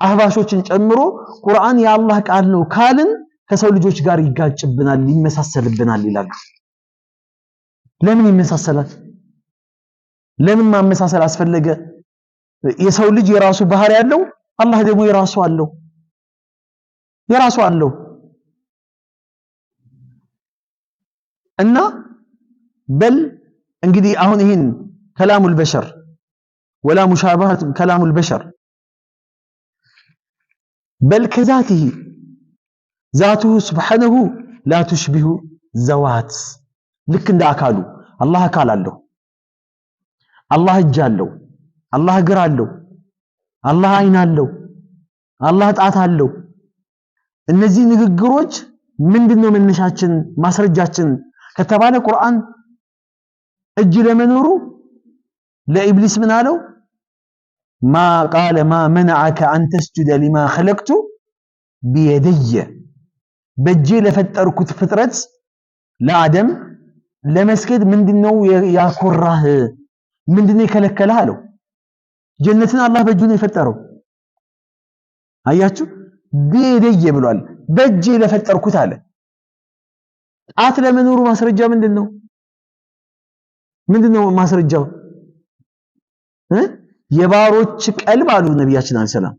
አህባሾችን ጨምሮ ቁርአን የአላህ ቃል ነው ካልን ከሰው ልጆች ጋር ይጋጭብናል ይመሳሰልብናል ይላሉ። ለምን ይመሳሰላል? ለምን ማመሳሰል አስፈለገ? የሰው ልጅ የራሱ ባህሪ ያለው አላህ ደግሞ የራሱ አለው እና በል እንግዲህ አሁን ይሄን ከላሙል በሸር ወላ ሙሻባሃት ከላሙል በሸር በል ከዛቲሂ ዛቱሁ ሱብሓነሁ ላ ቱሽቢሁ ዘዋት ልክ እንደ አካሉ አላህ አካል አለው፣ አላህ እጅ አለው፣ አላህ እግር አለው፣ አላህ አይን አለው፣ አላህ ጣት አለው። እነዚህ ንግግሮች ምንድነው መነሻችን ማስረጃችን ከተባለ ቁርአን እጅ ለመኖሩ ለኢብሊስ ምን አለው? ማ ቃለ ማ መነዐከ አን ተስጁደ ሊማ ኸለቅቱ ቢየደየ በእጄ ለፈጠርኩት ፍጥረት ለአደም ለመስገድ ምንድነው ያኮራህ? ምንድነው የከለከለህ አለው። ጀነትን አላህ በእጁ ነው የፈጠረው። አያችሁ ቢየደየ ብሏል። በእጄ ለፈጠርኩት አለ። ጣት ለመኖሩ ማስረጃ ምንድነው? ምንድነው ማስረጃው? የባሮች ቀልብ አሉ ነብያችን አለይሂ ሰላም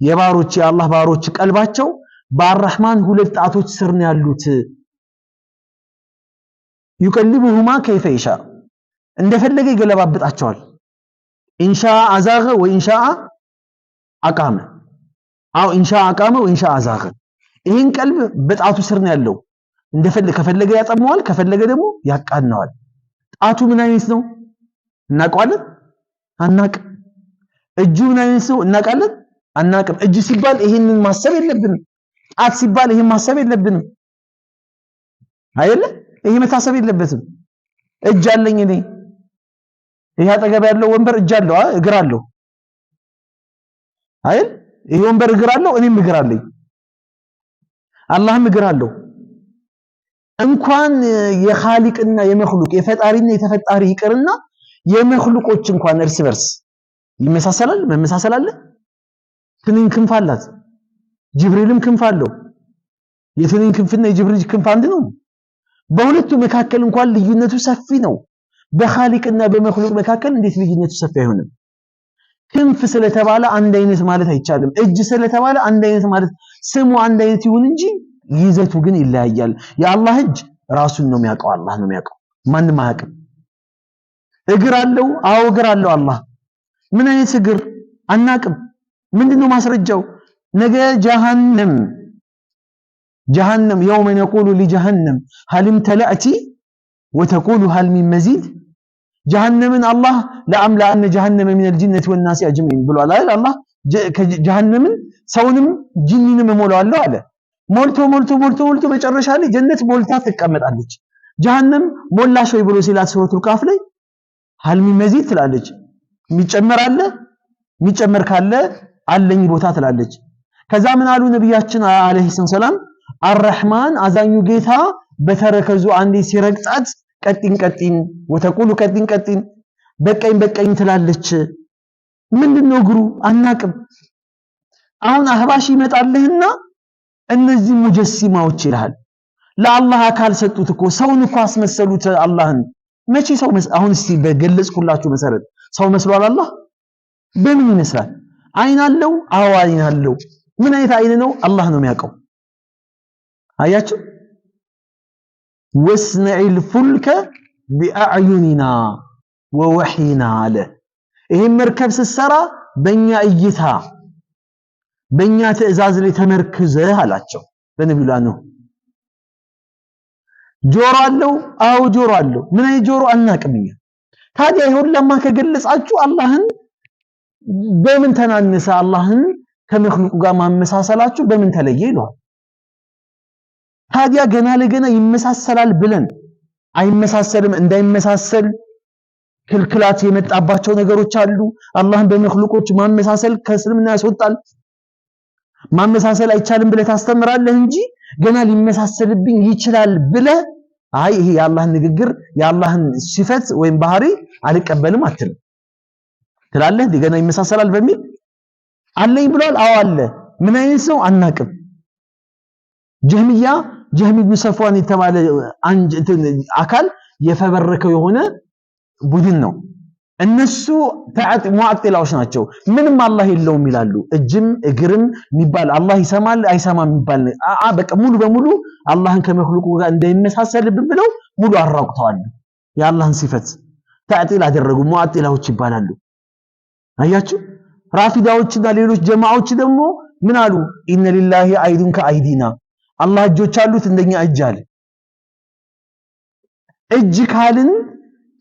የባሮች የአላህ ባሮች ቀልባቸው በአርህማን ሁለት ጣቶች ስር ነው ያሉት። ይቀልቡሁማ ከይፈ ይሻ እንደፈለገ ይገለባብጣቸዋል። ኢንሻ አዛገ ወኢንሻ አቃመ አው ኢንሻ አቃመ ወኢንሻ አዛገ። ይሄን ቀልብ በጣቱ ስር ነው ያለው። ከፈለገ ያጠመዋል፣ ከፈለገ ደግሞ ያቃናዋል። ጣቱ ምን አይነት ነው እናውቀዋለን? አናቅም። እጁ ምን አይነት ነው እናውቃለን? አናቅም። እጅ ሲባል ይሄንን ማሰብ የለብንም። ጣት ሲባል ይሄን ማሰብ የለብንም። አይደለ? ይሄ መታሰብ የለበትም። እጅ አለኝ እኔ ይሄ አጠገብ ያለው ወንበር እጅ አለው እግር አለው አይደል? ይሄ ወንበር እግር አለው እኔም እግር አለኝ። አላህም እግር አለው። እንኳን የኻሊቅና የመኽሉቅ የፈጣሪና የተፈጣሪ ይቅርና የመኽሉቆች እንኳን እርስ በርስ ይመሳሰላል። መመሳሰል አለ። ትንኝ ክንፍ አላት፣ ጅብሪልም ክንፍ አለው። የትንኝ ክንፍና የጅብሪል ክንፍ አንድ ነው። በሁለቱ መካከል እንኳን ልዩነቱ ሰፊ ነው። በኻሊቅና በመኽሉቅ መካከል እንዴት ልዩነቱ ሰፊ አይሆንም? ክንፍ ስለተባለ አንድ አይነት ማለት አይቻልም። እጅ ስለተባለ አንድ አይነት ማለት ስሙ አንድ አይነት ይሁን እንጂ ይዘቱ ግን ይለያያል። የአላህ እጅ ራሱን ነው የሚያውቀው፣ አላህ ነው የሚያውቀው፣ ማንም አያውቅም። እግር አለው፣ አዎ እግር አለው አላህ። ምን አይነት እግር አናቅም። ምንድነው ማስረጃው? ነገ ጀሃነም የውመ ነቁሉ ሊጀሃነም ሀል እምተለእቲ ወተቁሉ ሀል ሚን መዚድ። ጀሃነምን አላህ ለአምለአነ ጀሃነመ ሚነል ጂነቲ ወናሲ አጅመዒን ብሏል አይደል? አላህ ጀሃነምን ሰውንም ጂኒንም እሞላዋለሁ አለ። ሞልቶ መጨረሻ ላይ ጀነት ሞልታ ትቀመጣለች። ጀሃነም ሞላሽ ወይ ብሎ ሲላት ሱረቱል ካፍ ላይ ሀል ሚን መዚድ ትላለች። የሚጨመር ካለ አለኝ ቦታ ትላለች። ከዛ ምን አሉ ነብያችን አለይሂ ሰላም አርህማን አዛኙ ጌታ በተረከዙ አንዴ ሲረግጣት ቀጢን ወተቁሉ ቀጢን በቀኝ ትላለች። ምንድነው እግሩ አናቅም። አሁን አህባሽ ይመጣልህና እነዚህ ሙጀሲማዎች ይላል ለአላህ አካል ሰጡት እኮ ሰውን እኮ አስመሰሉት አላህን። መቼ ሰው አሁን እስቲ በገለጽኩላችሁ መሰረት ሰው መስሏል አላህ? በምን ይመስላል? አይን አለው? አዎ አይን አለው። ምን አይነት አይን ነው? አላህ ነው የሚያውቀው። አያችሁ ወስነዒል ፉልከ ቢአዕዩኒና ወወሒና አለ። ይሄን መርከብ ስትሰራ በእኛ እይታ በእኛ ትዕዛዝ ላይ ተመርክዘህ አላቸው በነብዩላህ ነው። ጆሮ አለው? አዎ ጆሮ አለው። ምን አይነት ጆሮ አናቅም እኛ። ታዲያ ይሁን ለማ ከገለጻችሁ አላህን በምን ተናነሰ? አላህን ከመኽሉቁ ጋር ማመሳሰላችሁ በምን ተለየ ይሏል። ታዲያ ገና ለገና ይመሳሰላል ብለን አይመሳሰልም እንዳይመሳሰል ክልክላት የመጣባቸው ነገሮች አሉ። አላህን በመኽሉቆች ማመሳሰል ከእስልምና ያስወጣል። ማመሳሰል አይቻልም ብለህ ታስተምራለህ እንጂ ገና ሊመሳሰልብኝ ይችላል ብለህ አይ ይሄ የአላህን ንግግር የአላህን ሲፈት ወይም ባህሪ አልቀበልም አትልም ትላለህ። ገና ይመሳሰላል በሚል አለኝ ብሏል። አዎ አለ። ምን አይነት ሰው አናቅም። ጀህም ኢብኑ ሰፍዋን የተባለ አካል የፈበረከው የሆነ ቡድን ነው። እነሱ ሙዓጢላዎች ናቸው። ምንም አላህ የለውም ይላሉ። እጅም እግርም የሚባል አላህ ይሰማል አይሰማም የሚባል በቃ ሙሉ በሙሉ አላህን ከመክሉቁ ጋር እንዳይመሳሰልብን ብለው ሙሉ አራቁተዋል። የአላህን ሲፈት ተዕጢል አደረጉ። ሙዓጢላዎች ይባላሉ። አያችሁ። ራፊዳዎችና ሌሎች ጀማዓዎች ደግሞ ምን አሉ? ኢነ ሊላሂ አይዱን ከአይዲና አላህ እጆች አሉት እንደኛ እጅ አለ። እጅ ካልን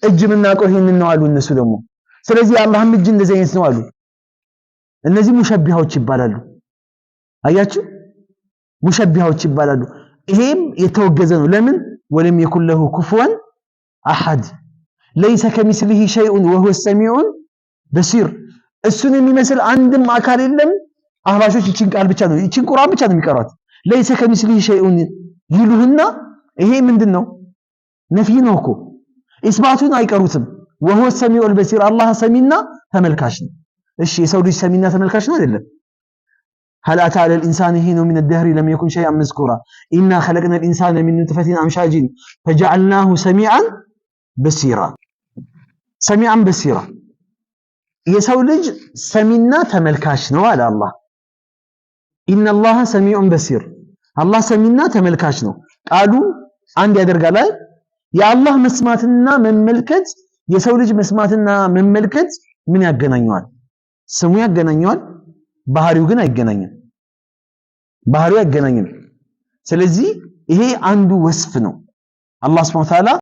እጅ የምናውቀው ይሄንን ነው አሉ እነሱ ደግሞ። ስለዚህ አላህም እጅ እንደዚህ አይነት ነው አሉ። እነዚህ ሙሸቢሃዎች ይባላሉ። አያችሁ፣ ሙሸቢሃዎች ይባላሉ። ይሄም የተወገዘ ነው። ለምን? ወለም የኩን ለሁ ኩፉወን አሐድ ለይሰ ከሚስሊሂ ሸይኡን ወሁወ ሰሚዑን በሲር። እሱን የሚመስል አንድም አካል የለም። አህባሾች ይቺን ቃል ብቻ ነው ይቺን ቁርአን ብቻ ነው የሚቀሯት። ለይሰ ከሚስሊሂ ሸይኡን ይሉህና ይሄ ምንድነው? ነፍይ ነው እኮ ኢስባቱን አይቀሩትም። ወሁወ ሰሚዑል በሲር አላህ ሰሚና ተመልካች ነው። እሺ የሰው ልጅ ሰሚና ተመልካች ነው አይደለም? هل أتى على الإنسان حين من الدهر لم يكن شيئا مذكورا إنا خلقنا الإنسان من نطفة أمشاج فجعلناه سميعا بصيرا سميعا بصيرا የሰው ልጅ ሰሚና ተመልካች ነው አለ አላህ። ኢነ አላህ ሰሚዑን በሲር አላህ ሰሚና ተመልካች ነው። ቃሉ አንድ ያደርጋል። የአላህ መስማትና መመልከት የሰው ልጅ መስማትና መመልከት ምን ያገናኘዋል? ስሙ ያገናኘዋል፣ ባህሪው ግን አይገናኝም። ባህሪው አይገናኝም። ስለዚህ ይሄ አንዱ ወስፍ ነው። አላህ Subhanahu Wa Ta'ala